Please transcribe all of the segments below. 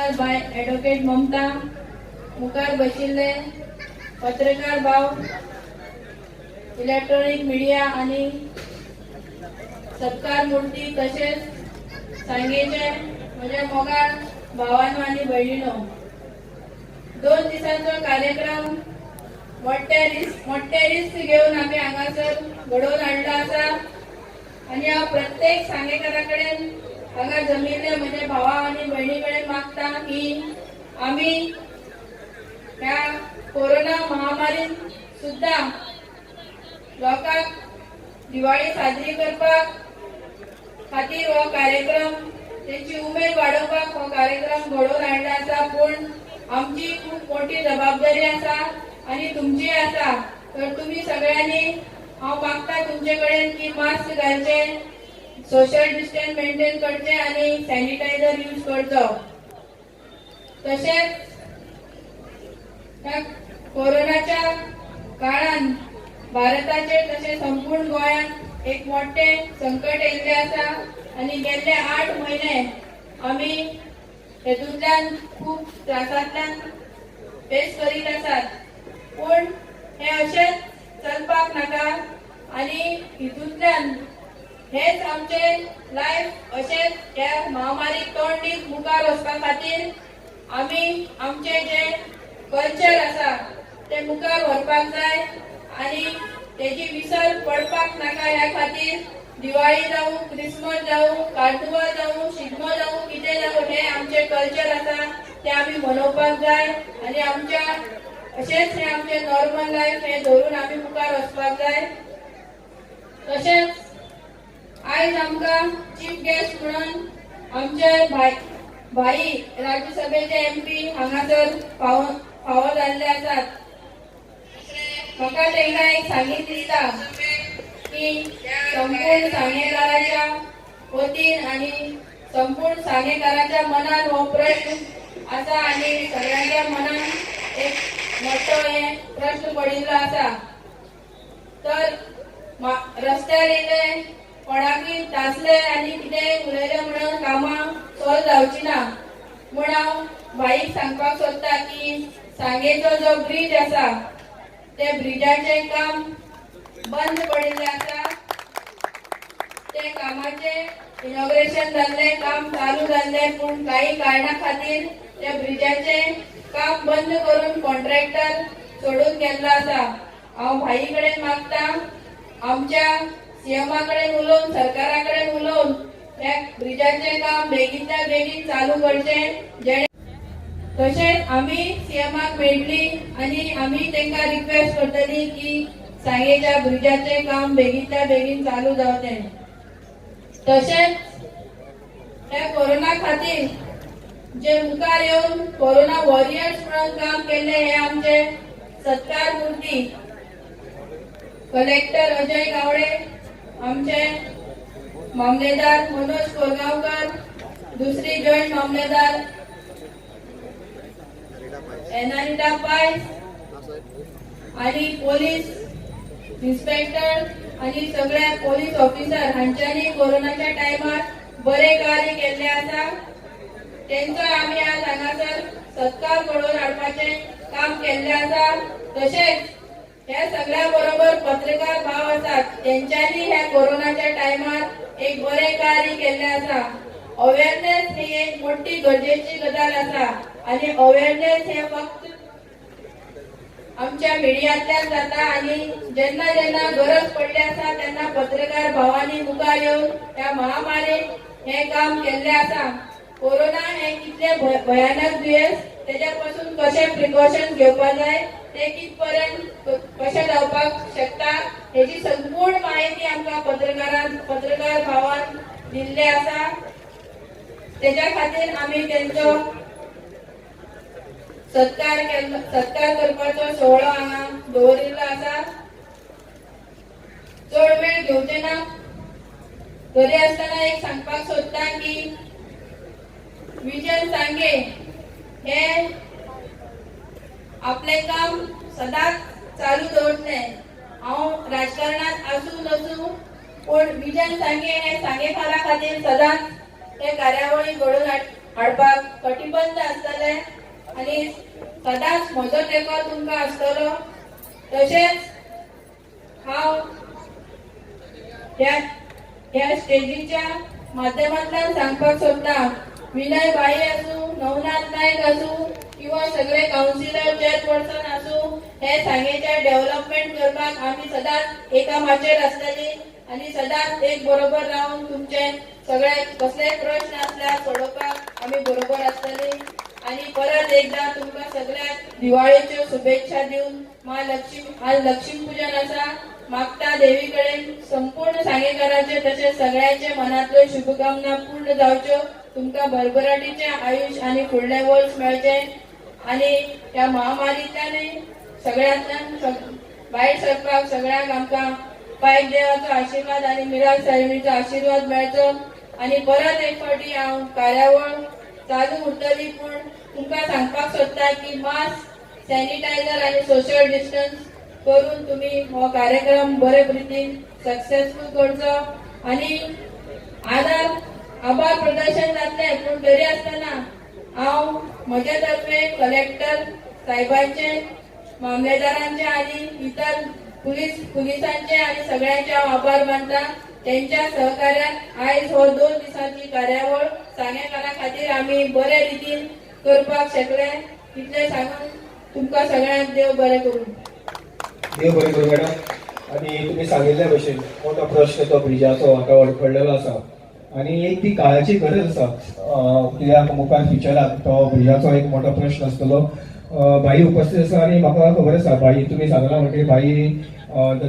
Bye advocate Mamata मुखार बशिल्ले पत्रकार भाव, इलेक्ट्रॉनिक मीडिया आणि सत्कार मूर्ती तसेच सांगेचे माझ्या मोगाळ भावांनो आणि भयणींनो, 2 दिवसांचो कार्यक्रम मोठ्या रिस्क घेऊन आम्ही हांगासर घडोवन हाडला आसा आणि हांव प्रत्येक सांगेकाराकडेन हांगा जमिल्ले म्हजे भावा आणि भयणी कडेन मागता की आम्ही ह्या कोरोना महामारीन सुद्धा लोकांक दिवाळी साजरी करपाक खातीर हो कार्यक्रम तेची उमेद वाडोवपाक हो कार्यक्रम घडोवन हाडला आसा। पूण आमची खूप मोठी जबाबदारी आसा आणि तुमची आसा, तर तुम्ही सगळ्यांनी हांव मागता तुमचे कडेन की मास्क घालचे, सोशल डिस्टन्स मेंटेन करचे आणि सॅनिटायझर यूज करचो। तसेच ह्या कोरोनाच्या काळान भारताचे तसे संपूर्ण गोंयात एक मोठे संकट येयल्ले आसा आणि गेल्ले 8 महिने आम्ही हेतूंतल्यान खूप त्रासांतल्यान फेस करीत आसात। पण हे असेच चलपाक नाका आणि हितूंतल्यान हेच आमचे लायफ असेच ह्या महामारीक तोंड दीत मुखार वचपा खातीर आम्ही आमचे जे कल्चर आसा ते मुखार व्हरपाक जाय आणि तेजी विसर पडपाक नाका। ह्या खातीर दिवाळी जावं, क्रिसमस जावं, कार्निवल जावं, शिगमो जावं, कितें जावं, हे आमचे कल्चर आसा ते आम्ही मनोवपाक जाय आणि आमच्या असेच हे आमचे नॉर्मल लायफ हे धरून आम्ही मुखार वचपाक जाय। तसेच आज आमकां चीफ गेस्ट म्हणून आमचे भाई राज्यसभेचे MP हांगासर फावो जाल्ले आसात। म्हाका तेंकां एक सांगीत दिसता की संपूर्ण सांगेकाराच्या वतीन आणि संपूर्ण सांगेकाराच्या मनात हो प्रश्न आसा आणि सगळ्यांच्या मनात एक मोठो हे प्रश्न पडिल्लो आसा। तर रस्त्यार येयले कोणाकय टासले आणि कितें उलयले म्हणून कामां सॉल्व जावची ना, म्हूण हांव भाईक सांगपाक सोदता की सांगेचो जो ब्रिज आसा ते ब्रिजाचे काम बंद पडिल्ले आसा। ते कामाचे इनॉग्रेशन जाल्ले, काम चालू जाल्ले, पूण काही कारणा खातीर त्या ब्रिजाचे काम बंद करून कॉन्ट्रॅक्टर सोडून गेल्लो आसा। हांव भाई कडेन मागता आमच्या सीएमा कडेन उलोवन, सरकारा कडेन उलोवन त्या ब्रिजाचे काम बेगीनच्या बेगीन चालू करचे। तशेंच आम्ही सीएमाक मेळटली आणि आम्ही तेंकां रिक्वेस्ट करतली की सांगेच्या ब्रिजाचे काम बेगीनच्या बेगीन चालू जावचे। तशेंच त्या कोरोना खातीर जे मुखार येवन कोरोना वॉरियर्स म्हणून काम केले हे आमचे सत्कार मूर्ती कलेक्टर अजय गावडे, आमचे मामलेदार मनोज कोरगांवकर, दुसरी जॉइंट मामलेदार एनारिटा पायस आणि पोलीस इन्स्पेक्टर आणि सगळे पोलीस ऑफिसर हांच्यांनी कोरोनाच्या टायमार बरे कार्य केले आसा। तेंचो आम्ही आज हांगासर सत्कार घडोवन हाडपाचे काम केल्ले आसा। तशेंच ह्या सगळ्या बरोबर पत्रकार भाव आसात, तेंच्यांनी ह्या कोरोनाच्या टायमार एक बरे कार्य केल्ले आसा। अवेअरनेस ही एक मोठी गरजेची गजाल आसा आणि अवेअरनेस हे फक्त आमच्या मीडियातल्यान जाता आणि जेन्ना जेन्ना गरज पडली आसा तेन्ना पत्रकार भावांनी मुखार येवन ह्या महामारीत हे काम केल्ले आसा। कोरोना हे कितले भयानक दुयेंस, तेच्या पासून कशे प्रिकॉशन घेवपाक जाय, ते कितपर्यंत कशें जावपाक शकता हेची संपूर्ण माहिती आमकां पत्रकार भावान दिल्ली आसा। तेच्या खातीर आमी तेंचो सत्कार करपाचो सोहळो हांगा दवरिल्लो आसा। चड वेळ घेवचे ना, घरी आसतना एक सांगपाक सोदता की विजन सांगे हे आपले काम सदांच चालू दवरतले। हांव राजकारणात आसूं नसूं, पण विजन सांगे हे सांगेकारा खातीर सदांच हे कार्यावळी घडोवन हाडपाक कटिबद्ध आसतले आणि सदांच म्हजो तेंको तुमकां आसतलो। तशेंच हांव ह्या स्टेजीच्या माध्यमांतल्यान सांगपाक सोदता, विनय बाई आसूं, नवनाथ नायक आसूं किंवा सगळे काउन्सिलर चेअरपर्सन आसूं, हे सांगेचे डेव्हलपमेंट करपाक आमी सदांच एकामाचेर आसतली आणि सदांच एक बरोबर रावन तुमचे सगळे कसले प्रश्न असल्यार सोडोवपाक आमी बरोबर आसतली। आणि परत एकदा तुमकां सगळ्यांक दिवाळेच्यो शुभेच्छा दिवन आज लक्ष्मी पूजन आसा, मागता देवी कडेन संपूर्ण सांगेकारांचे तसेच सगळ्यांचे मनातल्यो शुभकामना पूर्ण जावच्यो, तुमकां भरभराटीचे आयुष्य आणि फुडले वर्स मेळचे आणि ह्या महामारींतल्यानय सगळ्यांतल्यान भायर सरपाक सगळ्यांक आमकां पायक देवाचो आशीर्वाद आणि मिराज साहेबीचो आशीर्वाद मेळचो। आणि परत एक फावटी हांव कार्यावळ चालू उरतली, पूण तुमकां सांगपाक सोदता की मास्क, सॅनिटायझर आणि सोशल डिस्टन्स करून तुम्ही हो कार्यक्रम बरे रितीन सक्सेसफुल करचो। आणि आभार प्रदर्शन जातले, पूण तरी आसतना हांव म्हजे तर्फे कलेक्टर साहेबांचे, मामलेदारांचे आणि इतर पुलिसांचे आणि सगळ्यांचे हांव आभार मानता। त्यांच्या सहकार्यान आयज हो 2 दिसांची कार्यावळ सांगेकारा खातीर आमी बरे रितीन करपाक शकले। इतले सांगून तुमकां सगळ्यांक देव बरें करूं। देव बरें करूं मॅडम। आणि तुम्ही सांगिल्ल्या भशेन मोठो प्रश्न तो ब्रिजाचो हाका अडखळलेलो आसा आणि एक ती काळाची गरज आसा, कित्याक मुखार फ्युचराक तो ब्रिजाचो एक मोठो प्रश्न आसतलो। बाई उपस्थित आसा आणि म्हाका खबर आसा बाई तुमी सांगला म्हणजे बाई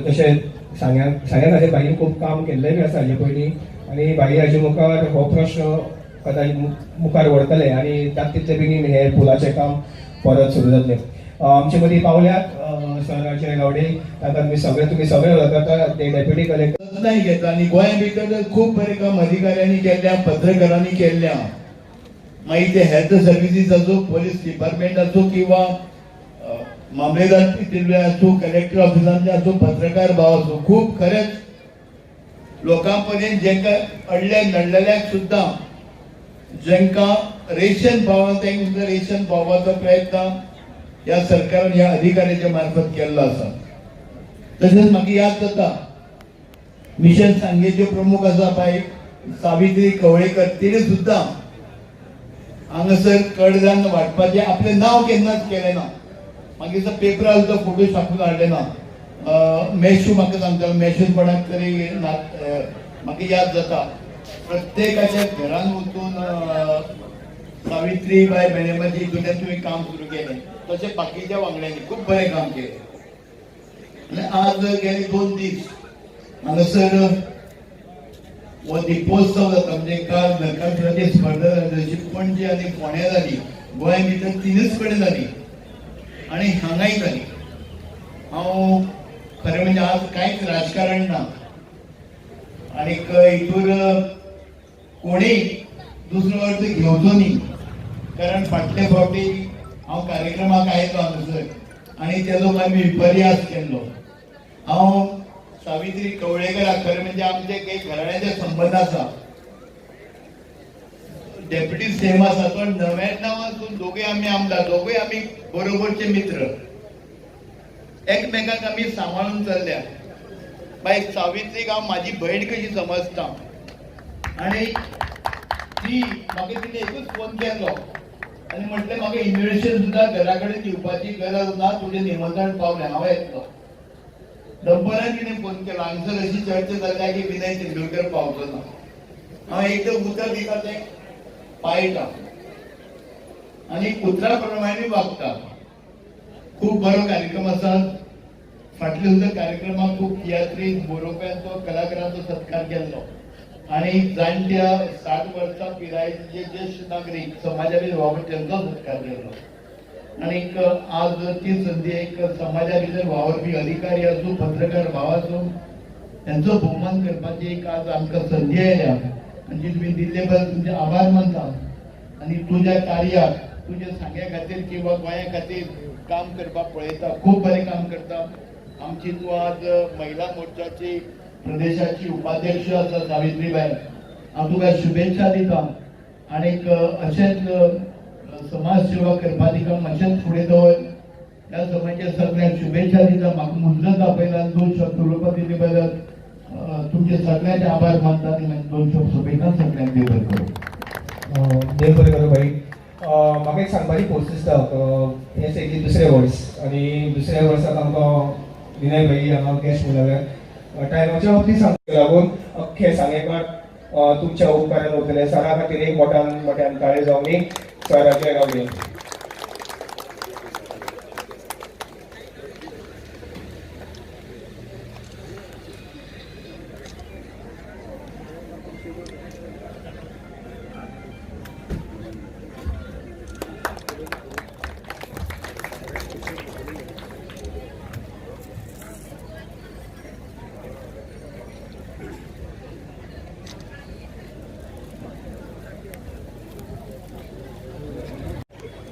तशें सांग्या खातीर बाईन खूब काम केल्लें बी आसा हाजे पयलीं आणि बाई हाजे मुखार हो प्रश्न कदाचित मुखार व्हरतले आणि तितले बेगीन हे पुलाचें काम परत सुरू जातलें। आमचे मदीं पावल्यात सर अजय गावडे, ताका तुम्ही सगळे वळखता, ते डेप्युटी कलेक्टर नाही घेता आणि गोंया भितर खूप बरें काम अधिकाऱ्यांनी केल्ल्या, पत्रकारांनी केल्ल्या, मागीर ते हेल्थ सर्विसीस आसूं, पोलीस डिपार्टमेंट आसूं किंवा मामलेदार पिटिल्ले आसूं, कलेक्टर ऑफिसांतले आसूं, पत्रकार भाव आसूं, खूप खरेंच लोकां पर्यंत जेंकां अडल्या नडलेल्यांक सुद्दां जेंकां रेशन पावना तांकां रेशन पावपाचो प्रयत्न या सरकारान ह्या अधिकाऱ्याच्या मार्फत केल्लो आसा। तशेंच म्हाका याद जाता मिशन सांगेचे प्रमुख आसा पळय सावित्री कवळेकर, तिणे सुद्दां हांगासर कडधान्य वाटपाचें आपलें नांव केन्नाच केलें ना। मागीर पेपरार तो फोटो छापून हाडले ना। मेशू म्हाका सांगतालो, मेशून कोणाक तरी म्हाका याद जाता प्रत्येकाच्या घरान वचून सावित्रीबाई बेनेमाची हितूंतल्यान तुवें काम सुरू केलें, तशें बाकीच्या वांगड्यांनी खूब बरें काम केलें। आनी आज गेले 2 दीस हांगासर हो दिपोत्सव जाता, म्हणजे काल नरकासुराची स्पर्धा जाली, जशी पणजे आनी फोंड्या जाली, गोंया भितर 3च कडेन जाली आणि हांगाय जाली। हांव खरें म्हणजे आज कांयच राजकारण ना आनीक हितूर कोणीय दुसरो अर्थ घेवचो न्ही, कारण फाटले फावटी हांव कार्यक्रमाक आयलो हांगासर आनी तेजो मागीर विपर्यास केल्लो। हांव सावित्री कवळेकराक खरें म्हणजे आमचे काही घराण्याचे संबंध आसा, डेप्युटी सीएम आसा तो 99 दोघे आमी आमदार, दोघे आमी बरोबरचे मित्र, एकमेकांक आमी सांबाळून चल्ल्या। बाय सावित्रीक हांव म्हाजी भयण कशी समजता आणि ती म्हाका तिणे एकूच फोन केलो आनी म्हटलें म्हाका इन्व्हिटेशन सुद्दां घरा कडेन दिवपाची गरज ना, तुजें निमंत्रण पावलें, हांव येतलो। दनपारान तिणें फोन केलो, हांगसर अशी चर्चा जाल्या की विनय तेंडुलकर पावचो ना। हांव एकदम उतर दिता तें पायटा आनी उतरा प्रमाणे वागता। खूब बरो कार्यक्रम आसा, फाटल्या सुद्दां कार्यक्रमाक खूब तियात्री बरोवप्यांचो कलाकारांचो सत्कार केल्लो आणि जाणट्या 60 वर्सां पिरायेचे जे ज्येष्ठ नागरीक समाजा भितर वावर त्यांचो सत्कार केल्लो। आणि आज ती संधी एक समाजा भितर वावरपी अधिकारी आसूं, पत्रकार भाव आसूं, त्यांचो भोवमान करपाची एक आज आमकां संधी आयल्या आनी जी तुमी दिल्ले बद्दल तुमचे आभार मानता। आणि तुझ्या कार्याक तुझ्या सांग्या खातीर किंवा गोंया खातीर काम करपाक पळयता, खूब बरें काम करता। आमची तूं आज महिला मोर्चाची प्रदेशाची उपाध्यक्ष आसा सावित्रीबाई, हांव तुका शुभेच्छा दिता आनीक अशेंच समाज सेवा करपाची काम अशेंच फुडें दवर ह्या समाजाच्या सगळ्यांक शुभेच्छा दिता. म्हाका मुजरत आपयला 2 शब्द उलोवपाक दिले बद्दल तुमचे सगळ्यांचे आभार मानता आनी 2 शब्द सोंपयता. सगळ्यांक देव बरें करूं. देव बरें करूं भाई. म्हाका एक सांगपाची पोस्ट दिसता. हे सगळी दुसरे वर्स आनी दुसऱ्या वर्साक आमकां विनय भाई हांगा गेस्ट म्हणल्यार टायमाच्या बाबतींत सांगपाक लागून अख्खे सांगेकार तुमच्या उपकारान उरतले. सरा खातीर एक मोठ्यान ताळे जावनी सराचे गावले.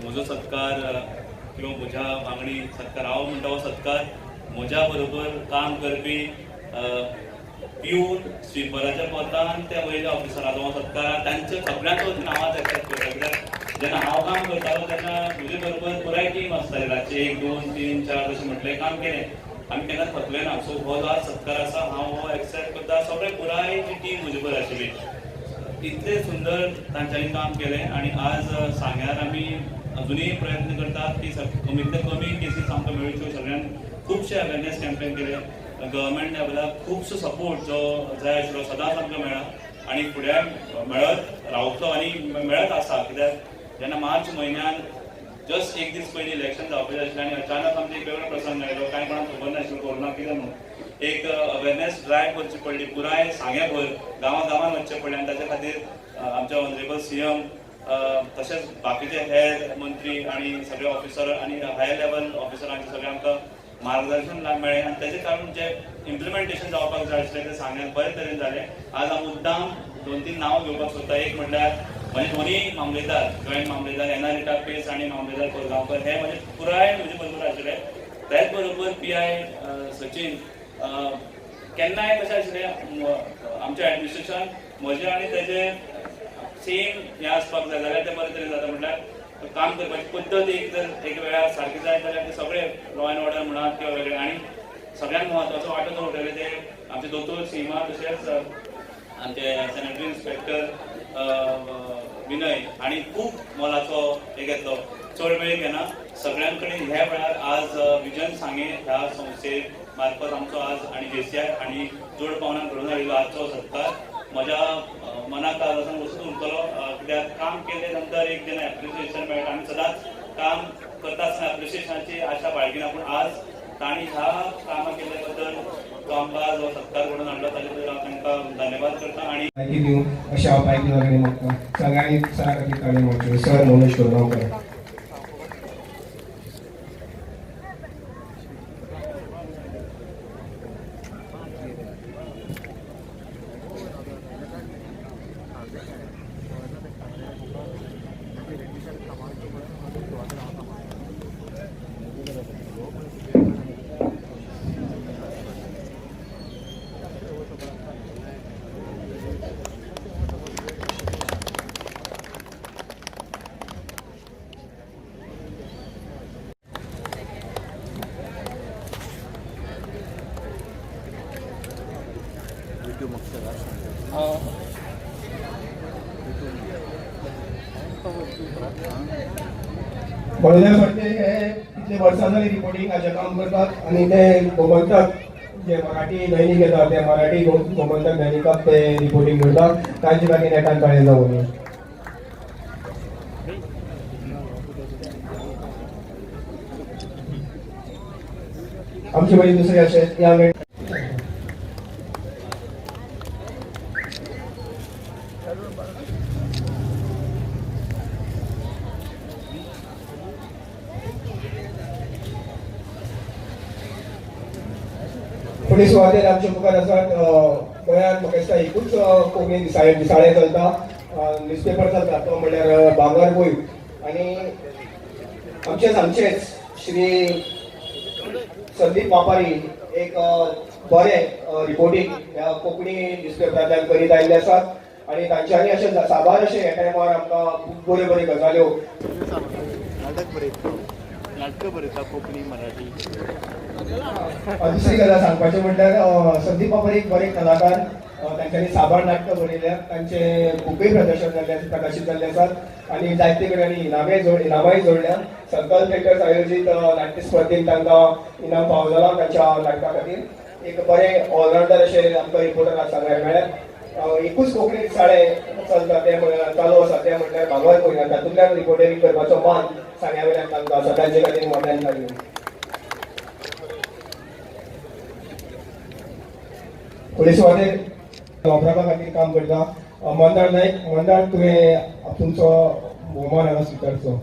म्हजो सत्कार किंवा म्हज्या वांगडी सत्कार हांव म्हणटा हो सत्कार म्हज्या बरोबर काम करपी पिऊन स्विपराच्या पोतान ते वयले ऑफिसराचो हो सत्कार तांच्या सगळ्यांचो नांवांच एक्सेप्ट करता. कित्याक जेन्ना हांव काम करतालो तेन्ना म्हजे बरोबर पुराय टीम आसताली. रातचे 1 2 3 4 अशें म्हटलें काम केलें. आमी केन्ना थकले ना. सो हो जो आज सत्कार आसा हांव हो एक्सेप्ट करता. सगळे पुराय जी टीम म्हजे बरोबर आशिल्ली. इतले सुंदर तांच्यांनी काम केलें आनी आज सांग्यार आमी अजुनूय प्रयत्न करतात की कमींतले कमी केसीस आमकां मेळच्यो. सगळ्यांक खुबशे अवेरनेस कॅम्पेन केले. गव्हर्मेंट लेवलाक खुबसो सपोर्ट जो जाय आशिल्लो सदांच आमकां मेळ्ळा आनी फुडें मेळत रावतलो आनी मेळत आसा. कित्याक जेन्ना मार्च म्हयन्यान जस्ट 1 दीस पयलीं इलेक्शन जावपाचें आशिल्लें आनी अचानक आमचो एक वेगळो प्रसंग आयलो. कांय कोणाक खबर नाशिल्लो कोरोना कितें म्हणून. एक अवेरनेस ड्रायव्ह करची पडली. पुराय सांग्याभर गांवांत वचचें पडलें आनी ताचे खातीर आमचे ऑनरेबल सीएम तशेंच बाकीचे हेर मंत्री आनी सगळे ऑफिसर आनी हायर लेवल ऑफिसरांचे सगळे आमकां मार्गदर्शन मेळ्ळें आनी तेजे कारण जे इम्प्लिमेंटेशन जावपाक जाय आशिल्लें तें सांग्यार बरे तरेन जालें. आज हांव मुद्दाम 2-3 नांवां घेवपाक सोदता. एक म्हणल्यार म्हजे दोनूय मामलेदार जॉयंट मामलेदार एनआरिटा पेस आनी मामलेदार कोरगांवकर हे म्हजे पुराय म्हजे बरोबर आशिल्ले. त्याच बरोबर PI सचिन केन्नाय कशें आशिल्लें आमचें एडमिनिस्ट्रेशन म्हजें आनी तेजें सेम हें आसपाक जाय जाल्यार तें बरे तरेन जाता. म्हटल्यार काम करपाची पद्दत एक वेळार सारकी जाय जाल्यार ते सगळे लॉ एंड ऑर्डर म्हणात किंवा वेगळे आनी सगळ्यांत म्हत्वाचो वांटो जो उरतले ते आमचे दोतोर सीमा तशेंच आमचे सॅनिटरी इन्स्पेक्टर विनय हांणी खूब मोलाचो हे घेतलो. चड वेळ घेना. सगळ्यां कडेन ह्या वेळार आज विजन सांगे ह्या संस्थे मार्फत आमचो आज आनी JCI आनी जोड पावनाक घडोवन हाडिल्लो आजचो सत्कार म्हज्या मनाक आज वचून उरतलो. कित्याक काम केले नंतर एक जेन्ना एप्रिसिएशन मेळटा आमी सदांच काम करता आसतना एप्रिसिएशनाची आशा बाळगिना. पूण आज तांणी ह्या कामां केल्ल्या बद्दल तो आमकां जो सत्कार घडोवन हाडलो ताचे बद्दल हांव तांकां धन्यवाद करता. आनी माहिती दिवं अशें हांव पायकी लागले म्हणटा. सगळ्यांनी सरा खातीर ताळी म्हणचे. सर मनोज कोरगांवकर. बरोबर पडते हे कितले वर्सां जाली रिपोर्टिंगाचें काम करतात आनी ते गोमंतक जे मराठी दैनीक येतात ते मराठी गोमंतक दैनिकाक ते रिपोर्टिंग करतात. तांचे खातीर नेटान ताळी जावनी. आमचे कडेन दुसरे अशें या फुडें सुवातेर आमचे मुखार आसात. गोंयांत म्हाका दिसता एकूच कोंकणी दिसाळें चलता न्यूजपेपर चलता तो म्हणल्यार भांगरभूंय. आनी आमचेच श्री संदीप मापारी एक बरें रिपोर्टिंग ह्या कोंकणी न्यूजपेपरांतल्यान करीत आयिल्ले आसात. आनी तांच्यांनी अशें साबार अशें ह्या टायमार आमकां खूब बऱ्यो बऱ्यो गजाल्यो नाटकं बरयता कोंकणी मराठी. दुसरी गजाल सांगपाचें म्हणल्यार संदीप बाबर एक बरे कलाकार. तांच्यांनी साबार नाटकां बरयल्या, तांचे खूबय प्रकाशीत जाल्ले आसात आनी जायते कडेन इनामाय जोडल्या. संकल्प थिएटर्स आयोजीत नाट्य स्पर्धेक तांकां इनाम फावो जालां तांच्या नाटका खातीर. एक बरें ऑलरावंडर अशें आमकां रिपोर्टराक सांगायला मेळ्ळें. एकूच कोंकणी दिसाळे चलता ते चालू आसा ते म्हणल्यार भागवत गोंयकार. तातूंतल्यान रिपोर्टरींग करपाचो मान सांग्या वयल्यान तांकां आसा, तांचे खातीर मोठ्यान ताळयो. पुलीस सुवातेर वापरपा खातीर काम करता मंदार नायक. मंदार तुवें तुमचो भोवमान हांगा स्विकारचो.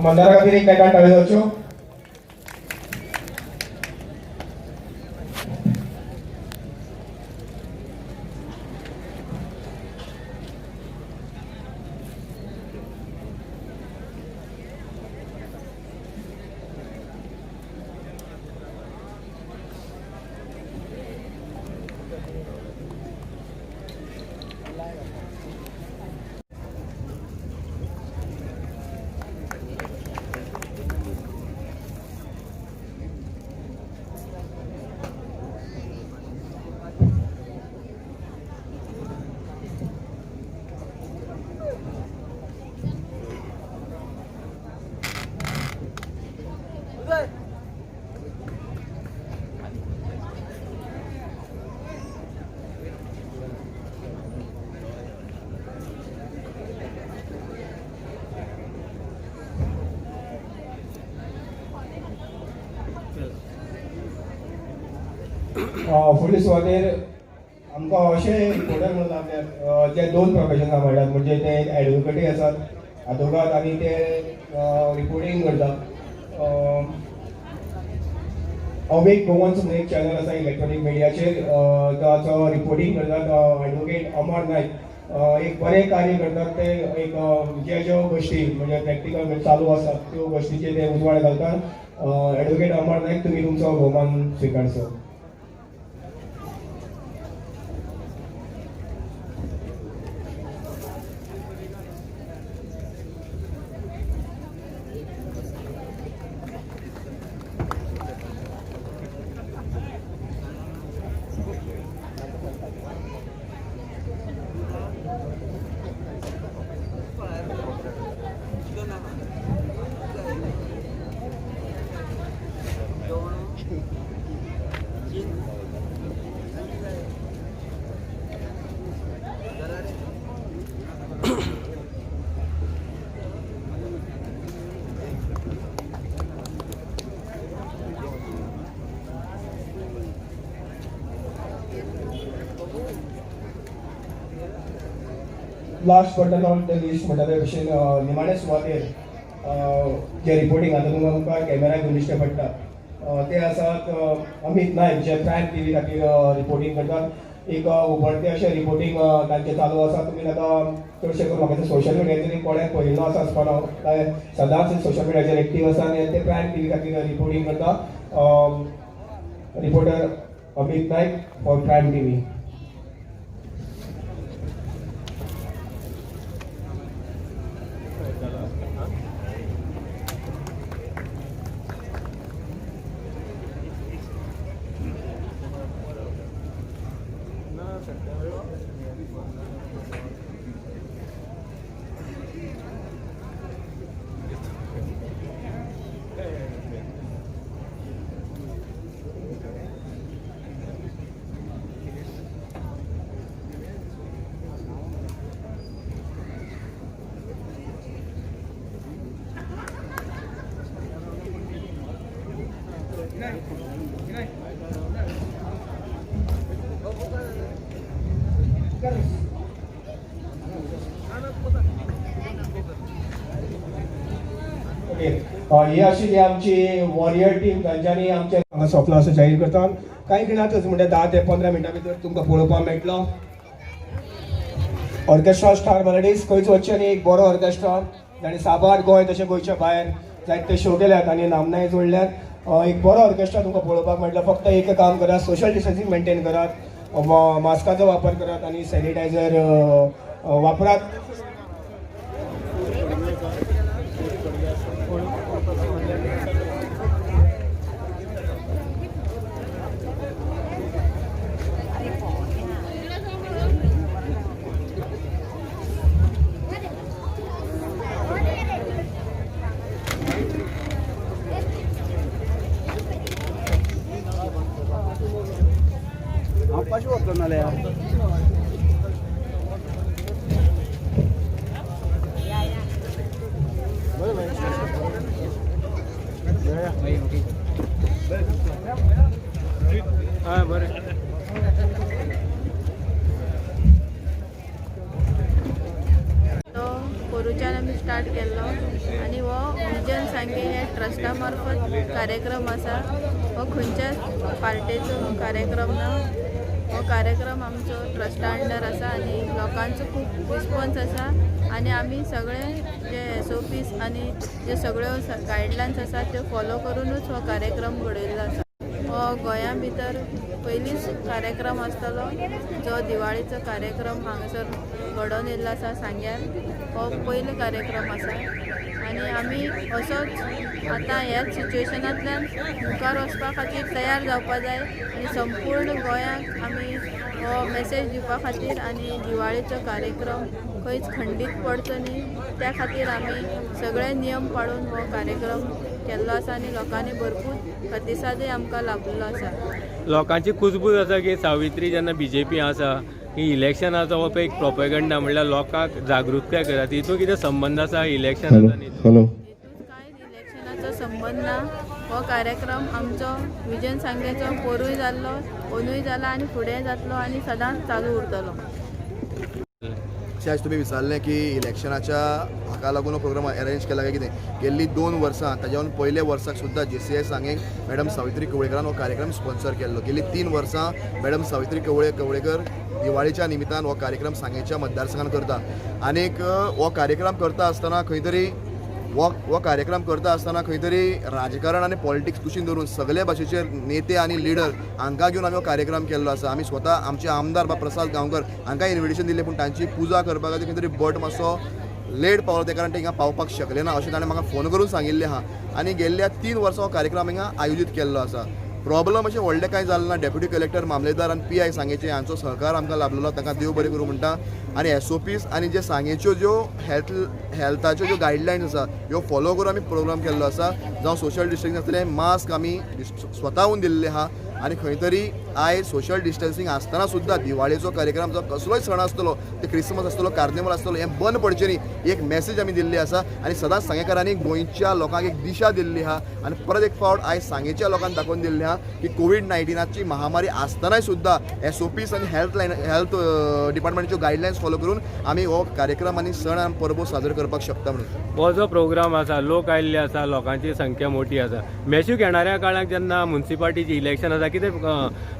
मंदारा खातीर एक मेकान टाळ्यो जावच्यो. फुडले सुवातेर आमकां अशें रिपोर्टर म्हणून लागल्यात जे दोन प्रोफेशनां म्हणटात, म्हणजे ते एडवोकेटूय आसात आदोगाद आनी ते रिपोर्टींग करतात. अवेक गोवन्स म्हणून एक चॅनल आसा इलेक्ट्रॉनीक मिडियाचेर, ताचो रिपोर्टींग करतात एडवोकेट अमर नायक. एक बरें कार्य करतात ते. एक ज्यो गोश्टी म्हणजे प्रॅक्टिकल चालू आसात त्यो गोश्टीचेर ते उजवाड घालतात. एडवोकेट अमर नायक, तुमी तुमचो भोवमान स्विकारचो. Last but not the least म्हणटा ते भशेन निमाणे सुवातेर जे रिपोर्टींग आतां तुमकां कॅमेरा घेवन दिश्टी पडटा ते आसात अमित नायक, जे प्रायम टीव्ही खातीर रिपोर्टींग करतात. एक उबडते अशें रिपोर्टींग तांचें चालू आसा. तुमी आतां चडशे करून म्हाका सोशल मिडियाचेर कोणें पळयल्लो आसा आसपाना, सदांच सोशल मिडियाचेर एक्टीव आसा आनी ते प्रायम टीव्ही खातीर रिपोर्टींग करता. Reporter Amit Naik for prime TV. ही आशिल्ली आमची वॉरियर टीम. तांच्यांनी आमचे हांगा सोंपलो असो जाहीर करता. कांय खिणातच म्हणजे 10 ते 15 मिनटां भितर तुमकां पळोवपाक मेळटलो. ऑर्केस्ट्रा स्टार मेलोडीज खंयच वच्चे न्ही. एक बरो ऑर्केस्ट्रा, तांणी साबार गोंय तशें गोंयच्या भायर जायते शो केल्यात आनी नामनाय जोडल्यात. एक बरो ऑर्केस्ट्रा तुमकां पळोवपाक मेळटलो. फक्त एक काम करात, सोशल डिस्टन्सिंग मेंटेन करात, मास्काचो वापर करात आणि सॅनिटायझर वापरात. पोरुच्यान आमी स्टार्ट केल्लो आनी हो विजन सांगे हे ट्रस्टा मार्फत कार्यक्रम आसा. हो खंयच्याच पार्टेचो कार्यक्रम ना. हो कार्यक्रम आमचो ट्रस्टा अंडर आसा आनी लोकांचो खूब रिस्पॉन्स आसा आनी आमी सगळे जे SOPs आनी जे सगळ्यो गायडलायन्स आसा त्यो फॉलो करूनच हो कार्यक्रम घडयल्लो आसा. हो गोंया भितर पयलींच कार्यक्रम आसतलो जो दिवाळीचो कार्यक्रम हांगासर घडोवन येयल्लो आसा सांग्यार. हो पयलो कार्यक्रम आसा आनी आमी असोच आतां ह्याच सिच्युएशनांतल्यान मुखार वचपा खातीर तयार जावपा जाय आनी संपूर्ण गोंयाक आमी हो मेसेज दिवपा खातीर आनी दिवाळीचो कार्यक्रम खंयच खंडीत पडचो न्ही त्या खातीर आमी सगळे नियम पाळून हो कार्यक्रम केल्लो आसा आनी लोकांनी भरपूर प्रतिसादय आमकां लाभलेलो आसा. लोकांची कुजबूज आसा की सावित्री जेन्ना BJP आसा ही इलेक्शनाचो हो एक प्रोपेगंडा म्हणल्यार लोकांक जागृतताय करता. हितून कितें संबंद आसा इलेक्शनाचो? हॅलो, कांय इलेक्शनाचो संबंद ना. हो कार्यक्रम आमचो विजन सांगेचो पोरूय जाल्लो, अंदूय जाला आनी फुडें जातलो आनी सदांच चालू उरतलो. आज तुम्ही विचारलें की इलेक्शनाच्या हाका लागून हो प्रोग्राम अरेंज केला काय कितें. गेल्ली 2 वर्सां ताज्यावन पयल्या वर्साक सुद्दां JCI सांगेक मॅडम सावित्री कवळेकरान हो कार्यक्रम स्पॉन्सर केल्लो. गेल्ली 3 वर्सां मॅडम सावित्री कवळेकर दिवाळीच्या निमित्तान हो कार्यक्रम सांगेच्या मतदारसंघान करता. आनीक हो कार्यक्रम करता आसतना खंय तरी हो कार्यक्रम करता आसतना खंय तरी राजकारण आनी पॉलिटिक्स कुशीन धरून सगळे भाशेचे नेते आनी लिडर हांकां घेवन आमी हो कार्यक्रम केल्लो आसा. आमी स्वता आमचे आमदार प्रसाद गांवकर हांकां इन्विटेशन दिलें, पूण तांची पुजा करपा खातीर खंय तरी बट मातसो लेट पावलो, ते कारण ते हिंगा पावपाक शकले ना अशें ताणें म्हाका फोन करून सांगिल्लें आहा. आनी गेल्ल्या 3 वर्सां हो कार्यक्रम हिंगा आयोजीत केल्लो आसा. प्रॉब्लम अशें व्हडलें कांय जालें ना. डेप्युटी कलेक्टर मामलेदार आनी PI सांगेचे हांचो सहकार आमकां लाभलेलो, ताका देव बरें करूं म्हणटा. आनी SOPs आनी जे सांगेच्यो ज्यो हेल्थाच्यो ज्यो गायडलायन्स आसा ह्यो फॉलो करून आमी प्रोग्राम केल्लो आसा. जावं सोशल डिस्टन्सिंग आसतलें, मास्क आमी स्वताहून दिल्ले आहा. आनी खंय तरी आयज सोशल डिस्टन्सिंग आसतना सुद्दां दिवाळेचो कार्यक्रम जो कसलोय सण आसतलो, ते क्रिसमस आसतलो, कार्निवल आसतलो, हें बंद पडचें न्ही एक मेसेज आमी दिल्ली आसा. आनी सदांच सांगेकारांनी गोंयच्या लोकांक एक दिशा दिल्ली आहा. आनी परत एक फावट आयज सांगेच्या लोकांक दाखोवन दिल्लें आहा की कोविड-19ची महामारी आसतनाय सुद्दां SOPs आनी हेल्थ डिपार्टमेंटाच्यो गायडलायन्स फॉलो करून आमी हो कार्यक्रम आनी सण आनी परबो साजरो करपाक शकता म्हणून. हो जो प्रोग्राम आसा, लोक आयिल्ले आसा, लोकांची संख्या मोठी आसा. मेसूक येणाऱ्या काळाक जेन्ना म्युन्सिपालिटीची इलेक्शन आसा कितें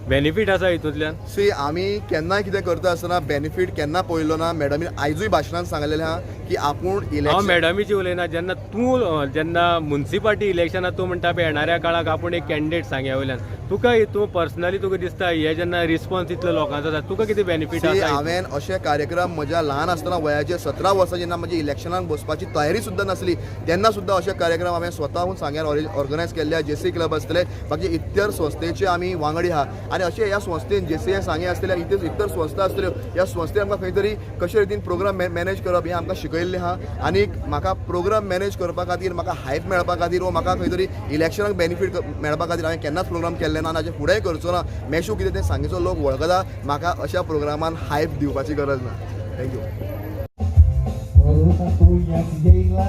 बेनिफीट आसा हितूंतल्यान? आमी केन्नाय कितें करता आसतना बेनिफीट केन्ना पळयलो ना. मॅडमीन आयजूय भाशणांत सांगलेलें आहा की आपूण हांव इलेक्शन मॅडमीची उलयना. जेन्ना म्युन्सिपालिटी इलेक्शनाक तूं म्हणटा पळय येणाऱ्या काळाक आपूण एक कॅन्डिडेट सांग्या वयल्यान तुका हितून पर्सनली तुका दिसता हे जेन्ना रिस्पॉन्स इतलो लोकांचो जाता तुका कितें बेनिफीट आसा? हांवें अशे कार्यक्रम म्हज्या ल्हान आसतना वयाचे 17 वर्सां जेन्ना म्हजी इलेक्शनाक बसपाची तयारी सुद्दां नासली तेन्ना सुद्दां अशे कार्यक्रम हांवें स्वताहून सांग्यार ऑर्गनायज केल्ले. JC क्लब आसतले, बाकी इतर संस्थेचे आमी वांगडी आहा. आनी अशे ह्या संस्थेन JCI सांगे आसतले, इतर संस्था आसतल्यो, ह्या संस्थेन आमकां खंय तरी कशे रितीन प्रोग्राम मॅनेज करप हें आमकां शिकयल्लें आहा. आनीक म्हाका प्रोग्राम मॅनेज करपा खातीर, म्हाका हायप मेळपा खातीर वा म्हाका खंय तरी इलेक्शनाक बेनिफीट मेळपा खातीर हांवें केन्नाच प्रोग्राम केल्ले ना, हाचे फुडेंय करचो ना. मेशू कितें तें सांगेचो लोक वळखता. म्हाका अशा प्रोग्रामान हायप दिवपाची गरज ना. थँक्यू. Corona, corona, corona,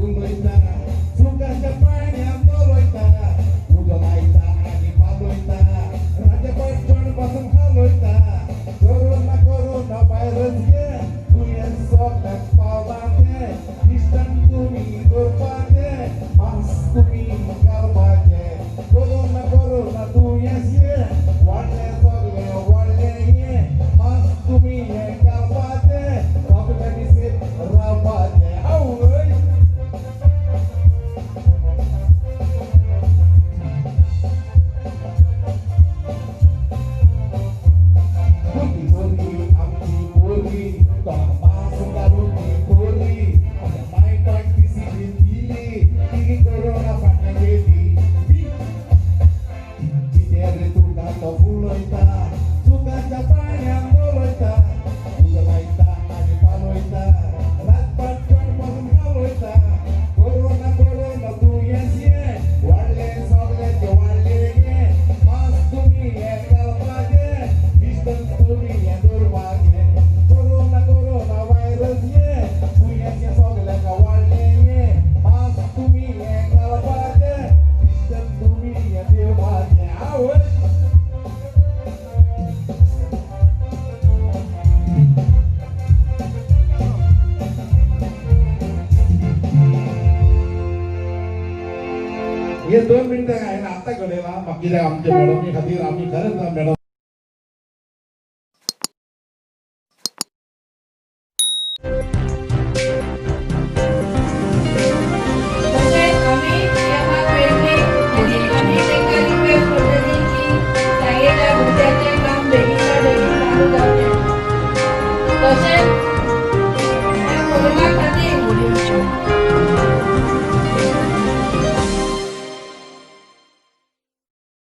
फुलयता सुखाच्या पाण्यात लोळयता उजो लायता आनी पालयता राजपटण पासून हालयता कोरोना व्हायरस गे दुयेंस सगळ्याक पावपाचे डिस्टन्स तुमी दवरपाचे मास्क तुमी घालपाचे कोरोना दुयेंस गे वाडले सगळे वाडले ये मास्क तुमी हे घालपाचे सगळ्यांनी सेफ रावपाचे आवय आमची पोरगी पास घालून पोरगी मायकाक डिसिजन दिली ती कोरोना फाटल्यान गेली कितें रे तुका तो फुलयता सुखाच्या पाण्यात लोळयता उजो लायता आनी पालयता रातपाटण पासून हालयता कोरोना दुयेंस ये वाडले सगळ्याचे वाडले गे मास्क तुमी हे घालपाचे डिस्टन्स तुमी हे दवरपाचे कोरोना व्हायरस ये दुयेंस सगळ्याक वाडले ये मास्क तुमी हे घालपाचे डिस्टन्स तुमी हे दवरपाचे आवय हे 2 मिनिटं आहे ना आता कळेला बाकी आमच्या मॅडम खातीर आम्ही खरंच मॅडम